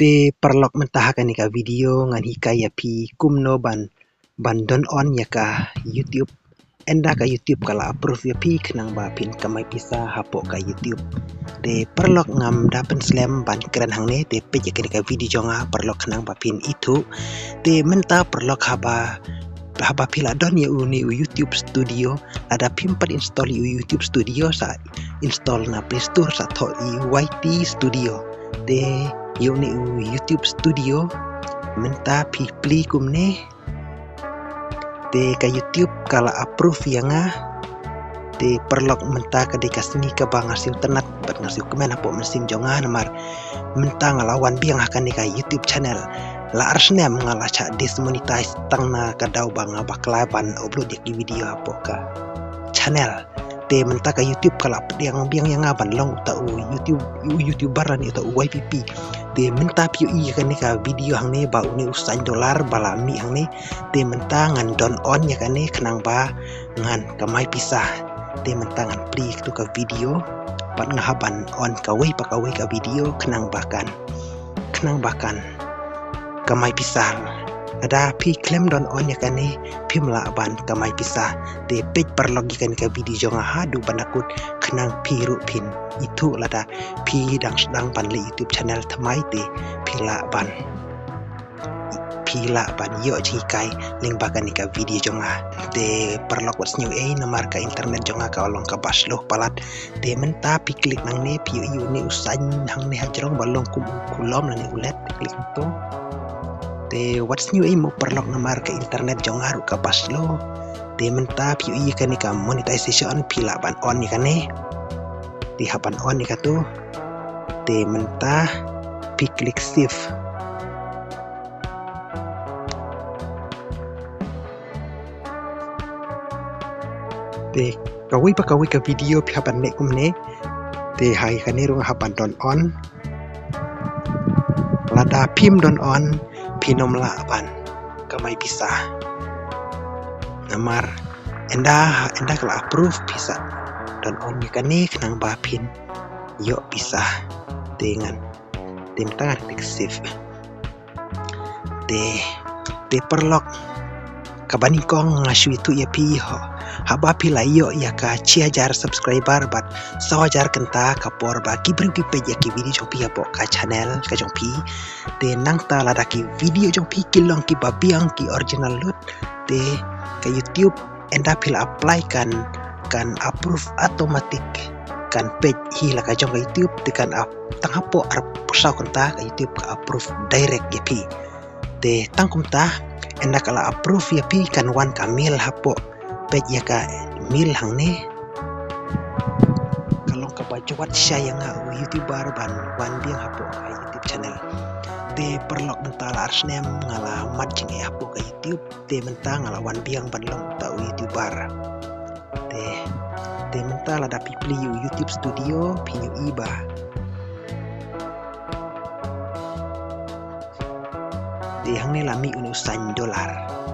Te perlok mentahakan ika video ngan hikaya pi kumno ban don on ya ka YouTube. Enda ka YouTube kala approve ya pi kenang ba pin kamai pisa hapo ka YouTube. Te perlok ngam dapen slam ban keren hang ne te pe ka video jonga perlok kenang ba pin itu. Te menta perlok haba pila don ya uni YouTube Studio ada pimpat install YouTube Studio sa install na Play Store sa to YT Studio. Te uni YouTube Studio menta pli kumne te ka YouTube kala approve yang te perlok menta ka de kasmi ka bangas internet bat ngasiu kemen apo mesin jonga namar menta ngalawan biang akan ka YouTube channel la arsne mengala cha dismonetize tangna ka daw banga baklaban upload di video apo ka channel te menta ka YouTube kala yang yang aban long ta YouTuber ni ta YPP te menta piu i kan ka video hang ne ba uni $1 balami hang ne te menta ngan don on ya kan ne kenang ba ngan kamai pisah te menta ngan pli tu ka video pat ngahaban on kawai pakawai ka video kenang bahkan kamai pisah ada pi klaim don on ya kan ne pimla ban kamai pisah te page perlogikan ka video jonga hadu banakut kenang piru pin itu lada pi sedang panli YouTube channel temai te pila ban yo jikai link bagan ka video jonga te perlok what's new nomor ka internet jonga ka olong ka basloh palat te menta pi klik nang ne pi yu ni usan hang ne hajrong balong kulom la ne ulet klik to te what's new mo perlok nomor ka internet jonga ru ka basloh te menta pi yu kan ka monetization pila ban on ni kan ne di hapan on ni katu te menta pi klik save te kawai ka video pi hapan nek kumne te hai kanero hapan don on lada pim don on pinom la ban kamai bisa namar enda kala approve bisa don on ni kane kenang bapin yo bisa dengan tim tangan klik save te perlok kabani kong ngasu itu ya pi haba pila yo ya ka ciajar subscriber bat sawajar kenta kapor ba kibru ki page ya ki video jopi ya po ka channel ka jopi te nang ta lada ki video jopi kilong ki babiang ki original lut te ka YouTube enda pila apply kan approve automatic kan page hila ka jong YouTube tekan tangapo arap pusau kenta ka YouTube ka approve direct ya pi te tangkum ta enda kala approve ya pi kan wan kamil hapo page ya ka mil hang ne kalong ka bajuat siya yang YouTuber ban biang hapo ka YouTube channel te perlok mentala arsnem ngala matching hapo ka YouTube te mentang ngala wan biang ban long ta YouTuber te mentala da pipli YouTube Studio pinyu iba te hang ne lami $1